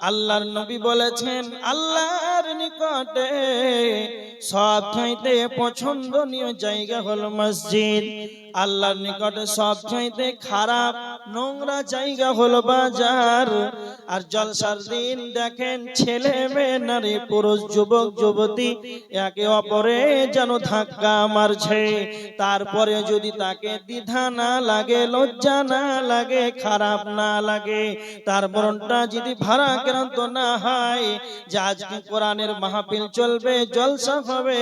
আল্লাহর নবী বলেছেন আল্লাহর নিকটে সবচাইতে পছন্দনীয় জায়গা হলো মসজিদ। আল্লাহর নিকটে সবচাইতে খারাপ নোংরা জায়গা হলো বাজার। আর জলসার দিন দেখেন ছেলে মেয়ে নারী পুরুষ যুবক যুবতী একে অপরে যেন ধাক্কা মারছে, তারপরে যদি তাকে দ্বিধা না লাগে, লজ্জা না লাগে, খারাপ না লাগে, তার মনটা যদি ভারাক্রান্ত না হয় যে আজকে কোরআনের মাহফিল চলবে, জলসা হবে,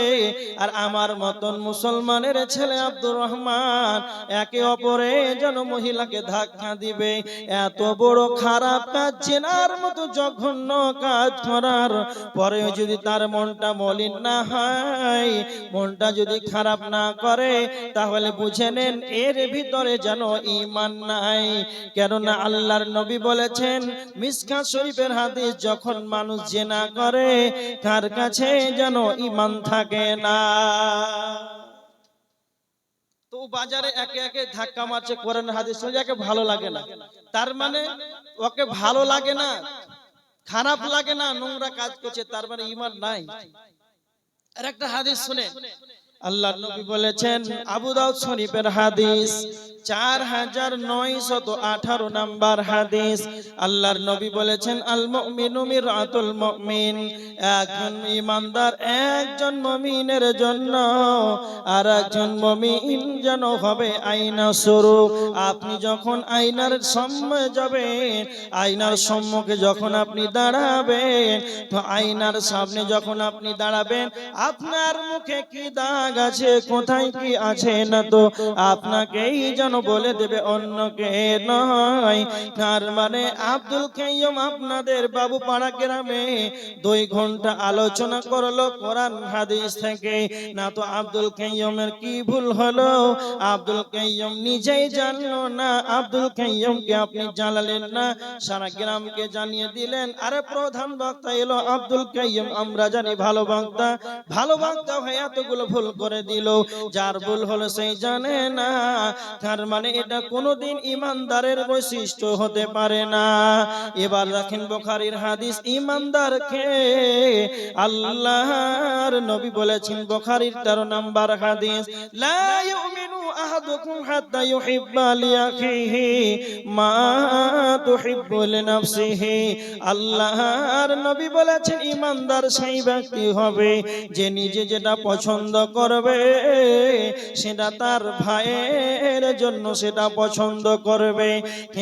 আর আমার মতন মুসলমানের ছেলে আব্দুর রহমান একে অপরে যেন মহিলাকে ধাক্কা দিবে, এত বড় খারাপ কাজ, জেনার মতো জঘন্য কাজ করার পরেও যদি তার মনটা মলিন না হয়, মনটা যদি খারাপ না করে, তাহলে বুঝে নেন এর ভিতরে যেন ঈমান নাই। কেননা আল্লাহর নবী বলেছেন মিশকাত শরীফের হাদিস, যখন মানুষ জিনা করে তার কাছে যেন ঈমান থাকে না। তো বাজারে একে একে ধাক্কা মারছে, কোরআন হাদিস শুনে একে ভালো লাগে না, তার মানে ওকে ভালো লাগে না, খারাপ লাগে না, নোংরা কাজ করছে, তার মানে ঈমান নাই। আর একটা হাদিস শুনে আল্লাহর নবী বলেছেন, আবু দাউদ শরীফের হাদিস 4918 নাম্বার হাদিস, আল্লাহর নবী বলেছেন আল মুমিনু মিরআতুল মুমিন, একজন ঈমানদার একজন মুমিনের জন্য আর একজন মুমিন যেন হবে আয়না স্বরূপ। আপনি যখন আয়নার সামনে যাবেন, আয়নার সম্মুখে যখন আপনি দাঁড়াবেন, তো আয়নার সামনে যখন আপনি দাঁড়াবেন, আপনার মুখে কি দাগ আছে, কোথায় কি আছে, না তো আপনাকেই যেন বলে দেবে, অন্যকে নয়। তার মানে আব্দুল কাইয়ুম আপনাদের বাবু পাড়া গ্রামে 2 ঘন্টা আলোচনা করলো কোরআন হাদিস থেকে, না তো আব্দুল কাইয়ুমের কি ভুল হলো, আব্দুল কাইয়ুম নিজেই জানলো না, আব্দুল কাইয়ুমকে আপনি জানালেন না, সারা গ্রামকে জানিয়ে দিলেন। আরে প্রধান বক্তা এলো আব্দুল কাইয়ুম, আমরা জানি ভালো বক্তা, ভালো বক্তা হয়ে এতগুলো ভুল করে দিল, যার ভুল হলো সেই জানে না, তার মানে এটা কোনোদিন ঈমানদারের বৈশিষ্ট্য হতে পারে না। এবার দেখেন বুখারীর হাদিস, ঈমানদারকে আল্লাহর নবী বলেছেন, বুখারীর 13 নাম্বার হাদিস, লা ইউমিনু আহাদুকুম হাত্তা ইউহিব্বা লিআখিহি মা তুহিব্বু লিনাফসিহি। আল্লাহর নবী বলেছেন ঈমানদার সেই ব্যক্তি হবে যে নিজে যেটা পছন্দ করবে সেটা তার ভাইয়ের জন্য সেটা পছন্দ করবে।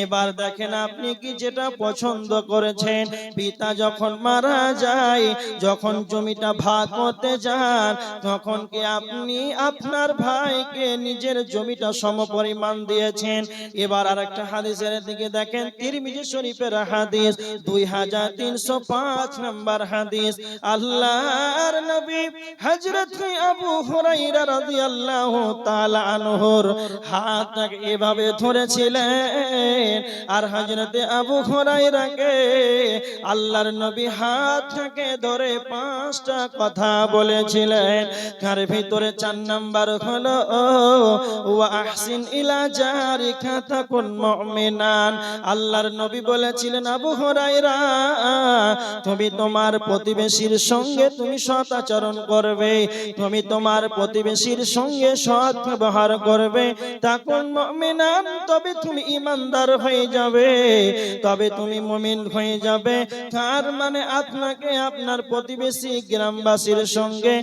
এবার দেখেন আপনি কি যেটা পছন্দ করেছেন, পিতা যখন মারা যায়, যখন জমিটা ভাগ করতে যান, তখন কি আপনি আপনার ভাইকে নিজের জমিটা সমপরিমাণ দিয়েছেন? এবার আরেকটা হাদিসের দিকে দেখেন, তিরমিজি শরীফের হাদিস 2305 নাম্বার হাদিস, আল্লাহর নবী হযরত আবু হুরায়রা রাদিয়াল্লাহু তাআলা আনহুর হাতটাকে এভাবে ধরেছিলেন, আর হযরত আবু হুরায়রাকে আল্লাহর নবী হাতটাকে ধরে 5টা কথা বলেছিলেন। তার ভিতরে 4 নাম্বার হলো ওয়া আহসিন ইলা জারিকা তাকুন মুমিনান। আল্লাহর নবী বলেছিলেন আবু হুরায়রা, তুমি তোমার প্রতিবেশীর সঙ্গে তুমি সৎ আচরণ করবে, তুমি তোমার প্রতিবেশীর সঙ্গে সৎ ব্যবহার করবে, তাকুন মুমিনান, তবে তুমি ঈমানদার হয়ে যাবে, তবে তুমি মুমিন হয়ে যাবে। তার মানে আপনাকে আপনার প্রতিবেশী গ্রামবাসীর সঙ্গে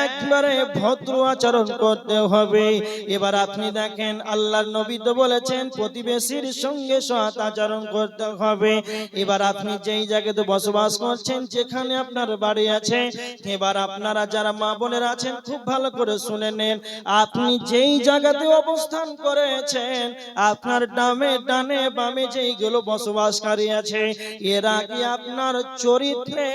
একবারে ভদ্র আচরণ করতে হবে। এবার আপনি দেখেন আল্লাহর নবী তো বলেছেন প্রতিবেশীর সঙ্গে সৎ আচরণ করতে হবে। এবার আপনি যেই জায়গাতে বসবাস করছেন, যেখানে আপনার বাড়ি আছে, এবার আপনারা যারা মা বোনেরা আছেন খুব ভালো করে শুনে নেন, আপনি যেই জায়গাতে অবস্থান করেছেন, আপনার ডানে বামে যেইগুলো বসবাসকারী আছে, এরা কি আপনার চরিত্রে,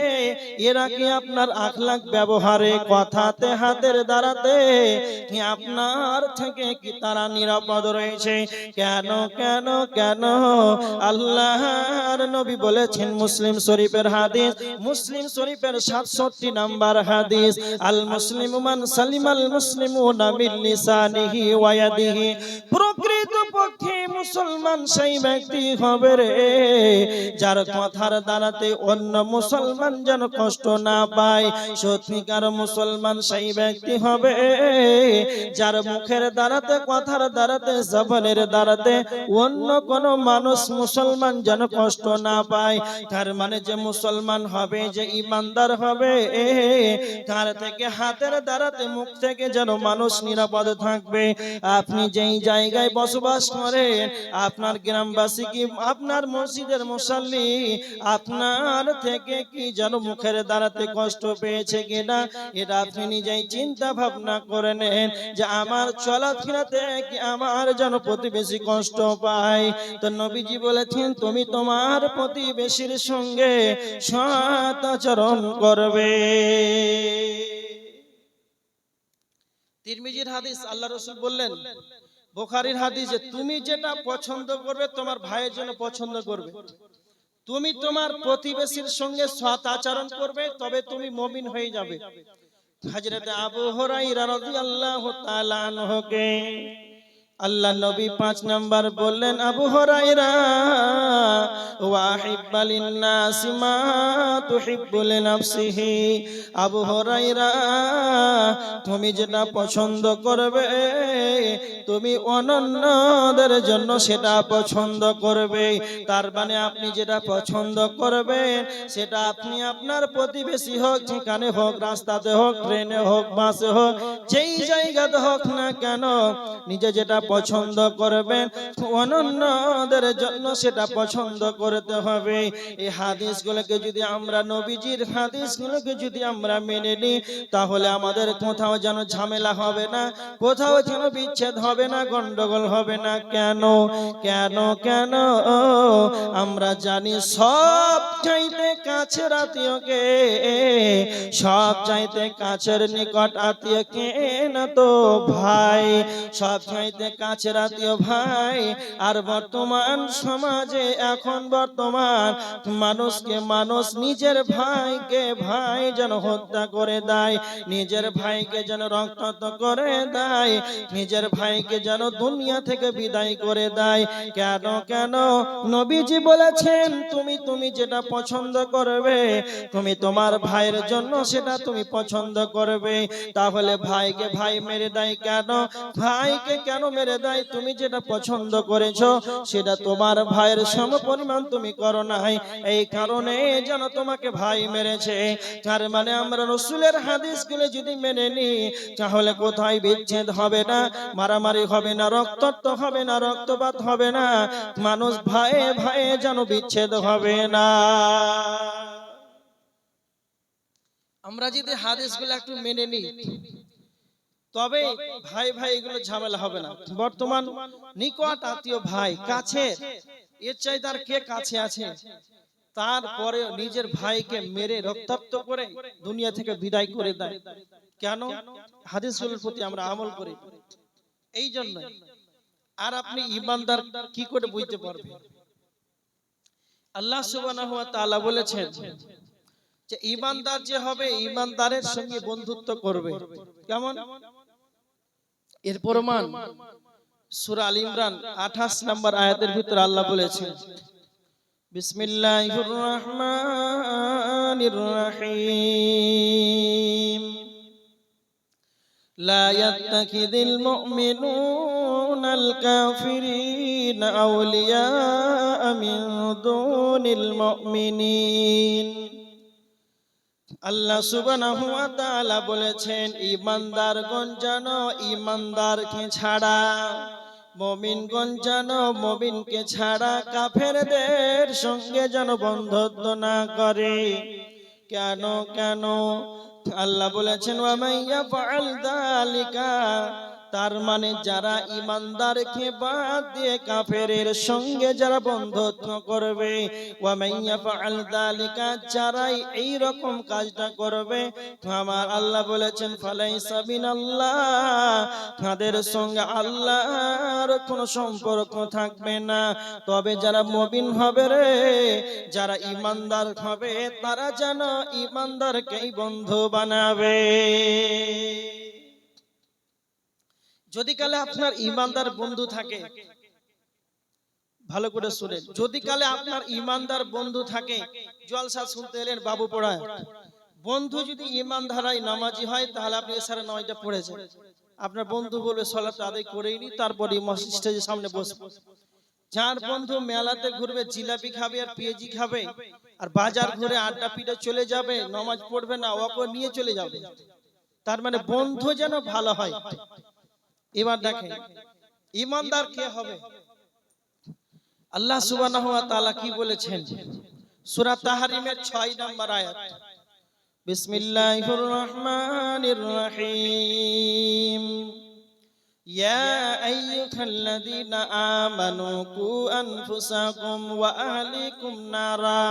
এরা কি আপনার আখলাক ব্যবহারে, কথাতে, হাতের দ্বারাতে কি আপনার থেকে কি তারা নিরাপদ রয়েছে? কেন কেন কেন আল্লাহর নবী বলেছেন, মুসলিম শরীফের হাদিস, মুসলিম শরীফের 67 নাম্বার হাদিস, আল মুসলিমু মান সালিমাল মুসলিমুনা মিন লিসানিহি ওয়া ইয়াদিহি। প্রকৃতপক্ষে মুসলমান সেই ব্যক্তি হবে রে যার কথার দ্বারাতে অন্য মুসলমান যেন কষ্ট না পায়। সত্যিকার মুসলমান সেই ব্যক্তি হবে যার মুখের দ্বারাতে, কথার দ্বারাতে, জবানের দ্বারাতে অন্য কোন মানুষ মুসলমান যেন কষ্ট না পায়। তার মানে যে মুসলমান হবে, যে ইমানদার হবে, তার থেকে হাতের দ্বারাতে, মুখ থেকে যেন মানুষ নিরাপদ থাকবে। আপনি যেই জায়গায় বসবাস করেন, আপনার গ্রামবাসী কি আপনার মসজিদের মুসাল্লি আপনার থেকে কি যেন মুখের দ্বারাতে কষ্ট পেয়েছে কিনা, এটা আপনি নিজেই চিন্তা ভাবনা করে নেন যে আমার চলাফেরাতে কি আমার যেন প্রতিবেশী কষ্ট পায়। তো নবীজি বলেছেন তুমি তোমার প্রতিবেশীর সঙ্গে সৎ আচরণ করবে। তিরমিজির হাদিস, আল্লাহ রাসূল বললেন, বুখারীর হাদিস, যে তুমি যেটা পছন্দ করবে তোমার ভাইয়ের জন্য পছন্দ করবে। তুমি তোমার প্রতিবেশীর সঙ্গে সৎ আচরণ করবে, তবে তুমি মুমিন হয়ে যাবে। হযরত আবু হুরায়রা রাদিয়াল্লাহু তাআলা আনহুকে আল্লাহ নবী 5 নাম্বার বললেন, আবু হুরায়রা ওয়াহিব্বা লিন-নাসি মা তুহিব্বু লিনাফসিহি। আবু হুরায়রা তুমি যেটা পছন্দ করবে তুমি অন্যদের জন্য সেটা পছন্দ করবে। তার মানে আপনি যেটা পছন্দ করবেন সেটা আপনি আপনার প্রতিবেশী হোক, যেখানে হোক, রাস্তাতে হোক, ট্রেনে হোক, বাসে হোক, যেই জায়গাতে হোক না কেন, নিজে যেটা পছন্দ করবেন অন্যদের জন্য সেটা পছন্দ করতে হবে। এই হাদিসগুলোকে যদি আমরা, নবীজির হাদিসগুলোকে যদি আমরা মেনে নিই, তাহলে আমাদের কোথাও যেন ঝামেলা হবে না, কোথাও যেন বিচ্ছেদ হবে না, গন্ডগোল হবে না। কেন কেন কেন আমরা জানি সব চাইতে কাছের আত্মীয়কে, সব চাইতে কাছের নিকট আত্মীয় কে না তো ভাই, সব চাইতে কাছের আত্মীয় ভাই। আর বর্তমান সমাজে এখন বর্তমান মানুষকে মানুষ নিজের ভাইকে ভাই যেন হত্যা করে দেয়, নিজের ভাইকে যেন রক্তাক্ত করে দেয়, নিজের ভাইকে যেন দুনিয়া থেকে বিদায় করে দেয়। কেন কেন নবীজি বলেছেন তুমি যেটা পছন্দ করবে তুমি তোমার ভাইয়ের জন্য সেটা তুমি পছন্দ করবে। তাহলে ভাইকে ভাই মেরে দেয় কেন, ভাইকে কেন মেরে দেয়? তুমি যেটা পছন্দ করেছো সেটা তোমার ভাইয়ের সমপরিমাণ তুমি করো নাই, এই কারণে যেন তোমাকে ভাই মেরেছে। তার মানে আমরা রাসূলের হাদিসগুলো যদি মেনে নিই, তাহলে কোথায় বিচ্ছেদ হবে না, মারামারি হবে না, রক্তাক্ত হবে না, রক্তপাত হবে না, মানুষ ভাইয়ে ভাইয়ে যেন বিচ্ছেদ হবে না। আমরা যদি হাদিসগুলো একটু মেনে নিই, তবে ভাই ভাই এগুলো ঝামেলা হবে না। বর্তমান নিকট আত্মীয় ভাই কাছে, এর চাইতে আর কে কাছে আছে? তারপরে নিজের ভাইকে মেরে রক্তাক্ত করে দুনিয়া থেকে বিদায় করে দেয়। কেন? হাদিসগুলোর প্রতি আমরা আমল করি এই জন্য। আর আপনি ঈমানদার কি করে বুঝতে পারবেন? আল্লাহ সুবহানাহু ওয়া তাআলা বলেছেন যে ঈমানদার যে হবে ঈমানদারের সঙ্গে বন্ধুত্ব করবে। কেমন? এর প্রমাণ সূরা আল ইমরান 28 নম্বর আয়াতের ভিতরে আল্লাহ বলেছেন, বিসমিল্লাহির রহমানির রহিম, লা ইয়াত্তাখিযুল মুমিনুনাল কাফিরিনা আউলিয়া মিন দুনিল মুমিনিন। আল্লাহ সুবহানাহু ওয়া তাআলা বলেছেন ঈমানদারগণ যেন ঈমানদারকে ছাড়া, মুমিনগণ যেন মুমিনকে ছাড়া কাফেরদের সঙ্গে যেন বন্ধুত্ব না করে। কেন কেন? আল্লাহ বলেছেন ওয়া মাইয়া ফাআল যালিকা, তার মানে যারা ঈমানদারকে বাদ দিয়ে কাফেরের সঙ্গে যারা বন্ধুত্ব করবে, ওয়া মাইয়া ফাআল যালিকা, যারাই এই রকম কাজটা করবে, আমার আল্লাহ বলেছেন ফালাইসা বিনাল্লাহ, তাদের সঙ্গে আল্লাহর কোনো সম্পর্ক থাকবে না। তবে যারা মুমিন হবে রে, যারা ঈমানদার হবে, তারা যেন ঈমানদারকেই বন্ধু বানাবে। যদি কালে আপনার ঈমানদার বন্ধু থাকে, ভালো করে শুনেন, যদি কালে আপনার ইমানদার বন্ধু থাকে, জলসা শুনতে এলেন বাবু পড়ায়, বন্ধু যদি ইমানদারাই নামাজি হয় তাহলে আপনি এসারে নামাজটা পড়েছেন, আপনার বন্ধু বলবে সালাত আদায় করেই নি, তারপরে স্টেজের সামনে বসবে। যার বন্ধু মেলাতে ঘুরবে, জিলাপি খাবে আর পেঁয়াজি খাবে, আর বাজার ঘুরে আড্ডা পিটে চলে যাবে, নামাজ পড়বে না, ওকে নিয়ে চলে যাবে। তার মানে বন্ধু যেন ভালো হয়। এবার দেখেন ইমানদার কে হবে, আল্লাহ সুবহানাহু ওয়া তাআলা কি বলেছেন সূরা তাহরিমের 6 নম্বর আয়াত, বিসমিল্লাহির রহমানির রহিম, ইয়া আইয়ুহাল্লাযীনা আমানু কু আনফুসাকুম ওয়া আহলিকুম নারা।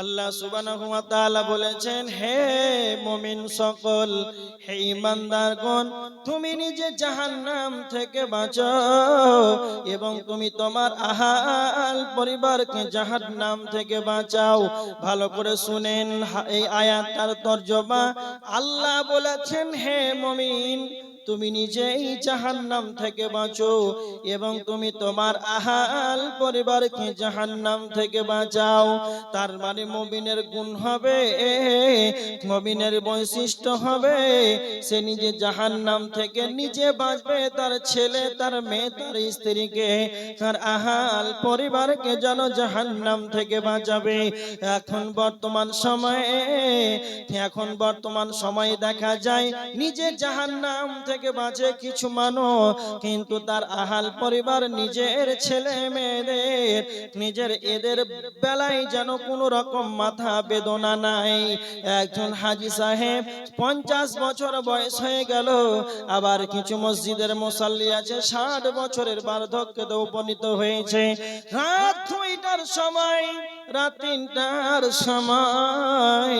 আল্লাহ সুবহানাহু ওয়া তাআলা বলেছেন, হে মুমিন সকল, হে ঈমানদারগণ, তুমি নিজে জাহান্নাম থেকে বাঁচো এবং তুমি তোমার আহাল পরিবারকে জাহান্নাম থেকে বাঁচাও। ভালো করে শুনেন এই আয়াতটার তরজমা। আল্লাহ বলেছেন, হে মুমিন, তুমি নিজেই জাহান্নাম থেকে বাঁচো এবং তুমি তোমার আহাল পরিবারকে জাহান্নাম থেকে বাঁচাও। তার মানে মুমিনের গুণ হবে, মুমিনের বৈশিষ্ট্য হবে, সে নিজে জাহান্নাম থেকে নিজে বাঁচবে, তার ছেলে, তার মেয়ে, তার স্ত্রীকে, তার আহাল পরিবারকে যেন জাহান্নাম থেকে বাঁচাবে। এখন বর্তমান সময়ে দেখা যায় নিজে জাহান্নাম থেকে বাঁচে কিছু মানুষ, কিন্তু তার আহাল পরিবার, নিজের ছেলে মেয়েদের, এদের বেলায় যেন কোনো রকম মাথা বেদনা নাই। একজন হাজী সাহেব 50 বছর বয়স হয়ে গেল, আবার কিছু মসজিদের মুসাল্লি আছে 60 বছরের বার্ধক্যে উপনীত হয়েছে। রাত 2টার সময়, রাত 3টার সময়,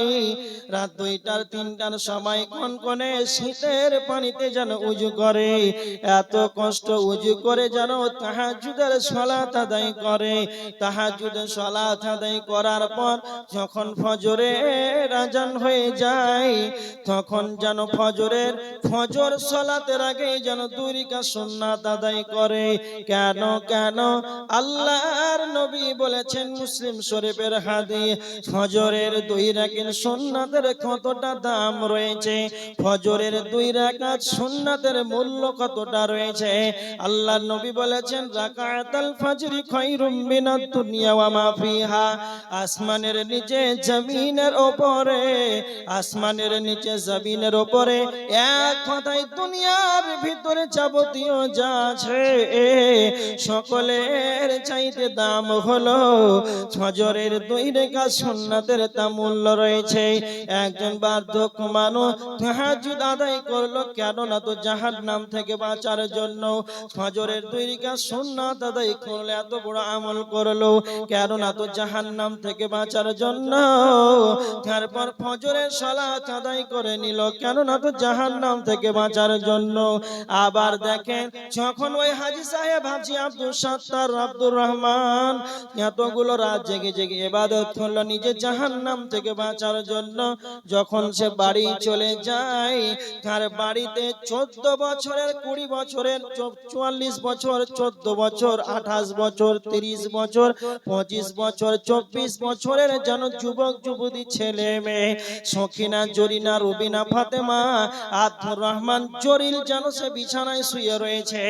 রাত 2টার 3টার সময় কনকনে শীতের পানিতে যেন উজু করে, এত কষ্ট উজু করে যেন তাহাজ্জুদের সালাত আদায় করে। তাহাজ্জুদের সালাত আদায় করার পর যখন ফজরের আযান হয়ে যায়, তখন যেন ফজর সালাতের আগে যেন 2 রাকাত সুন্নাত আদায় করে। কেন আল্লাহর নবী বলেছেন, মুসলিম শরীফের হাদিস, ফজরের 2 রাকাত সুন্নাতের কতটা দাম রয়েছে, ফজরের 2 রাকাত সুন্নাতের মূল্য কতটা রয়েছে। আল্লাহর নবী বলেছেন, রাকাতুল ফজরি খায়রুম মিনাদ দুনিয়া ওয়া মা ফিহা। আসমানের নিচে জমিনের উপরে এক কথায় দুনিয়ার ভিতরে যাবতীয় যা আছে সকলের চাইতে দাম হলো ফজরের 2 রাকাত সুন্নাতের তা মূল্য রয়েছে। একজন বার্ধক্য মানুষ তাহাজ্জুদ আদায় করলো, কেন না তো জাহান্নাম থেকে বাঁচার জন্য। ফজরের 2 রাকাত সুন্নাত আদায় করলে এত বড় আমল করলো, কেন না তো জাহান্নাম থেকে বাঁচার জন্য। তারপর ফজরের সালাত আদায় করে নিল, কেন না তো জাহান্নাম থেকে বাঁচার জন্য। আবার দেখেন, যখন ওই হাজী সাহেব, হাজী আব্দুল সাত্তার, আব্দুর রহমান এতগুলো রাত জেগে ইবাদত করলো নিজে জাহান্নাম থেকে বাঁচার জন্য, যখন সে বাড়ি চলে যায়, তার বাড়িতে 14 বছরের, 20 বছরের, 44 বছর, 14 বছর, 28 বছর, 30 বছর, 25 বছর, 24 বছরের যেন যুবক যুবতী ছেলে মেয়ে, সখিনা, জরিনা, রুবিনা, ফাতেমা, আব্দুর রহমান, জরিল যেন সে বিছানায় শুয়ে রয়েছে।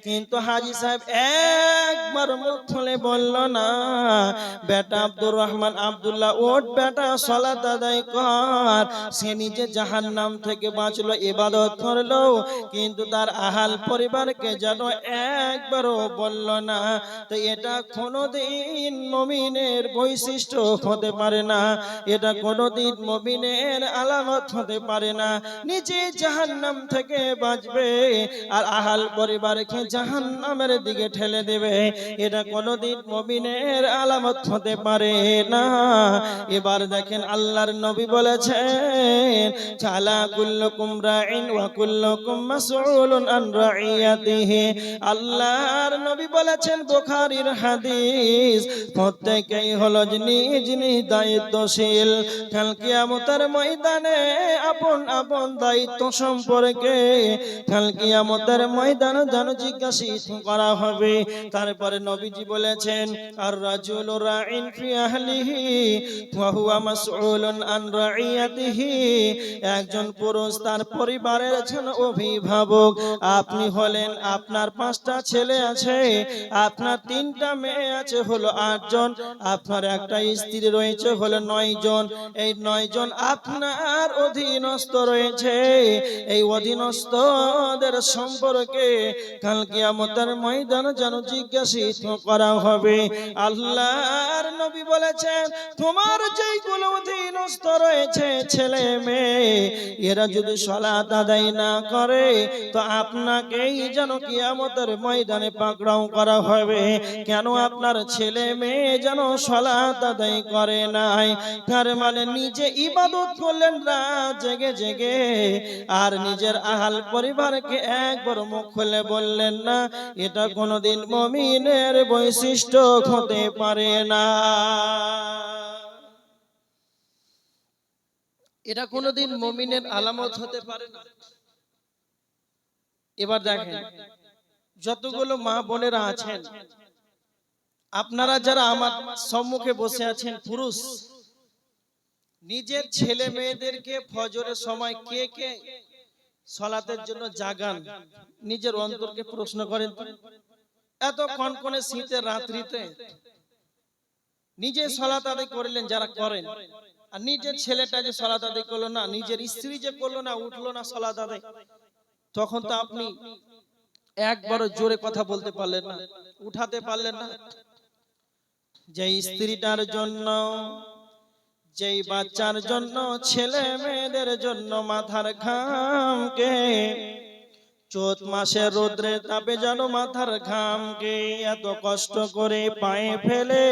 কিন্তু হাজী সাহেব একবার মুখ খুলে বলল না, বেটা আব্দুর রহমান, আব্দুল্লাহ, ওঠ বেটা, সালাত আদায় কর। সে নিজে জাহান্নাম থেকে বাঁচলো, ইবাদত করলো, কিন্তু তার আহাল পরিবারকে যেন একবারও বলল না। তো এটা কোনোদিন মুমিনের বৈশিষ্ট্য হতে পারে না, এটা কোনোদিন মুমিনের আলামত হতে পারে না। নিজে জাহান্নাম থেকে বাঁচবে আর আহাল পরিবারকে জাহান্নামের দিকে ঠেলে দেবে, এটা কোনোদিন মুমিনের আলামত হতে পারে পারে না। এবার দেখেন আল্লাহর নবী বলেছেন চালা কুল্লুকুম রাইন ওয়া কুল্লুকুম মাসউলুন আন রাইয়াতিহি। আল্লাহর নবী বলেছেন বুখারীর হাদিস, প্রত্যেকেই হলো নিজ নিজ দায়িত্বশীল। কাল কিয়ামতের ময়দানে আপন আপন দায়িত্ব সম্পর্কে কাল কিয়ামতের ময়দানে যেন জিজ্ঞাসিত করা হবে। তারপরে নবীজি বলেছেন আর রাজুলু রাইন ফি আহলিহি ওয়া হুয়া মাসউলুন আন রাইয়াতিহি। একজন পুরুষ তার পরিবারের জন্য অভিভাবক। আপনি হলেন, আপনার 5টা ছেলে আছে, আপনার 3টা মেয়ে আছে হলো 8 জন, আপনার একটা স্ত্রী রয়েছে হলো 9 জন। এই 9 জন আপনার অধীনস্থ রয়েছে। এই অধীনস্থদের সম্পর্কে কাল কিয়ামতের ময়দানে যেন জিজ্ঞাসিত করা হবে। আল্লাহর নবী বলেছেন তোমার যেইগুলো অধীনস্থ রয়েছে ছেলে মেয়ে, এরা যদি সালাত আদায় না করে তো আপনাকেই যেন কিয়ামতের ময়দানে পাকড়াও করা হবে। কেন আপনার ছেলে মেয়ে যেন সালাত আদায় করে নাই। তার মানে নিজে ইবাদত করলেন রাত জেগে জেগে, আর নিজের আহাল পরিবারকে একবার মুখ খুলে বললেন না। এটা কোনোদিন মুমিনের বৈশিষ্ট্য হতে পারে না। এটা কোনোদিন মুমিনের আলামত হতে পারে না। এবার দেখেন যতগুলো মা বোনেরা আছেন, আপনারা যারা আমার সম্মুখে বসে আছেন পুরুষ, নিজের ছেলে মেয়েদেরকে ফজরের সময় কে কে সালাতের জন্য জাগান? নিজের অন্তরকে প্রশ্ন করেন। এত কনকনে শীতের রাত্রিতে নিজে সালাত আদায় করলেন যারা করেন, আর নিজের ছেলেটা যে সালাত আদায় করলো না, নিজের স্ত্রী যে করলো না, উঠলো না সালাত আদায়, তখন তো আপনি একবারও জোরে কথা বলতে পারলেন না, উঠাতে পারলেন না। যে স্ত্রীটার জন্য, যেই বাচ্চার জন্য, ছেলে মেয়েদের জন্য মাথার ঘামকে চৈত মাসের রোদ্রের তাপে যেন মাথার ঘামকে এত কষ্ট করে পায়ে ফেলে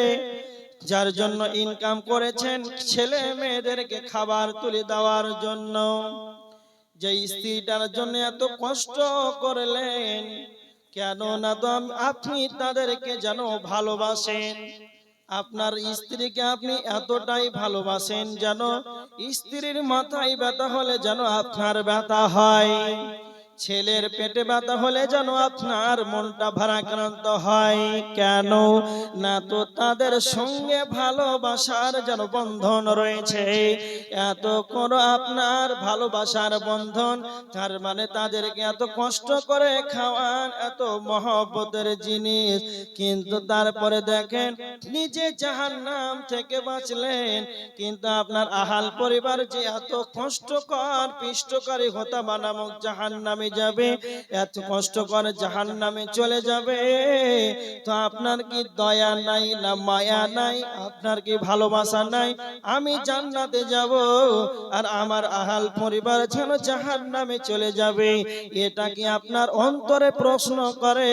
যার জন্য ইনকাম করেছেন ছেলে মেয়েদেরকে খাবার তুলে দেওয়ার জন্য, যে স্ত্রীটার জন্য এত কষ্ট করলেন, কেন না তো আপনি তাদেরকে যেন ভালোবাসেন। আপনার স্ত্রীকে আপনি এতটাই ভালোবাসেন যেন স্ত্রীর মাথায় ব্যথা হলে যেন আপনার ব্যথা হয়, ছেলের পেটে ব্যথা হলে যেন আপনার মনটা ভারাক্রান্ত হয়। কেন না তো তাদের সঙ্গে ভালোবাসার যেন বন্ধন রয়েছে। এত কোনো আপনার ভালোবাসার বন্ধন, তার মানে তাদেরকে এত কষ্ট করে খাওয়ান, এত মহব্বতের জিনিস, কিন্তু তারপরে দেখেন নিজে জাহান্নাম থেকে বাঁচলেন, কিন্তু আপনার আহাল পরিবার যে এত কষ্টকর পিষ্টকারী হতামা নামক জাহান্নামে যাবে, এত কষ্ট করে জাহান্নামে চলে যাবে, তো আপনার কি দয়া নাই না মায়া নাই? আপনার কি ভালোবাসা নাই? আমি জান্নাতে যাব আর আমার আহাল পরিবার যেন জাহান্নামে চলে যাবে, এটা কি আপনার অন্তরে প্রশ্ন করে?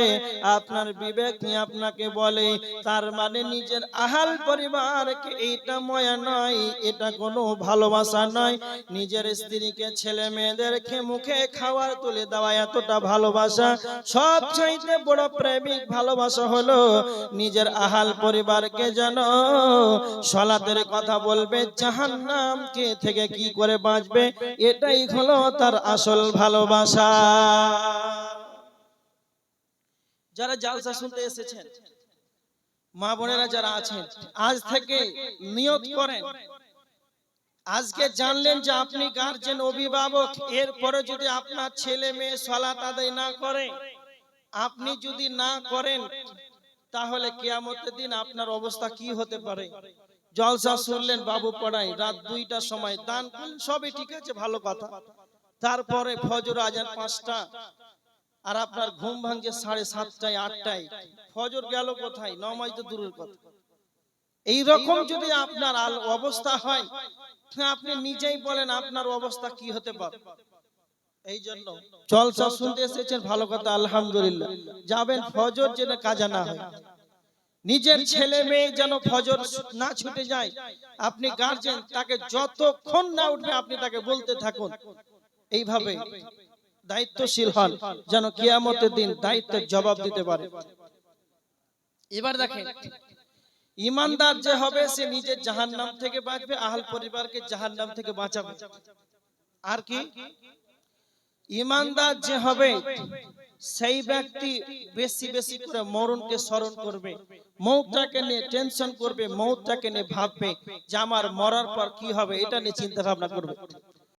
আপনার বিবেক নিয়ে আপনাকে বলে তার মানে নিজের আহাল পরিবারকে এইটা মায়া নয়, এটা কোনো ভালোবাসা নয়। নিজের স্ত্রীকে ছেলে মেয়েদেরকে মুখে খাবার তুলে দেওয়া এতটা ভালোবাসা। সবচাইতে বড় প্রেমিক ভালোবাসা হলো নিজের আহাল পরিবারকে যেন সালাতের কথা বলবে, জাহান্নাম কে থেকে কি করে বাঁচবে, এটাই হলো তার আসল ভালোবাসা। যারা জালসা শুনতে এসেছেন, মা বোনেরা যারা আছেন, আজ থেকে নিয়ত করেন, আজকে জানলেন যে আপনি গার্জেন অভিভাবক, এরপরে যদি আপনার ছেলে মেয়ে সালাত আদায় না করে, আপনি যদি না করেন, তাহলে কিয়ামতের দিন আপনার অবস্থা কি হতে পারে? জলসা শুনলেন বাবু পড়াই, রাত 2টার সময় দান করলেন, সবই ঠিক আছে, ভালো কথা, তারপরে ফজর আজান 5টা, আর আপনার ঘুম ভাঙছে 7:30টায় 8টায়, ফজর গেল কোথায়? নামাজ তো দূরের কথা। এই রকম যদি আপনার অবস্থা হয়, আপনি নিজেই বলেন আপনার অবস্থা কি হতে পারে। এই জন্য জলসা শুনতে এসেছেন, ভালো কথা, আলহামদুলিল্লাহ, যাবেন, ফজর যেন কাজা না হয়। নিজের ছেলে মেয়ে যেন ফজর না ছুটে যায়, আপনি গার্জেন তাকে যতক্ষণ না উঠবে আপনি তাকে বলতে থাকুন। এইভাবে দায়িত্বশীল হন যেন কিয়ামতের দিন দায়িত্বের জবাব দিতে পারে। এবার দেখেন, ইমানদার যে হবে সে নিজের জাহান্নাম থেকে বাঁচবে, আহল পরিবারকে জাহান্নাম থেকে বাঁচাবে। আর কি, ইমানদার যে হবে সেই ব্যক্তি বেশি বেশি করে মরণকে স্মরণ করবে, মৌতটাকে নিয়ে টেনশন করবে, মৌতটাকে নিয়ে ভাববে যে আমার মরার পর কি হবে, এটা নিয়ে চিন্তা ভাবনা করবে।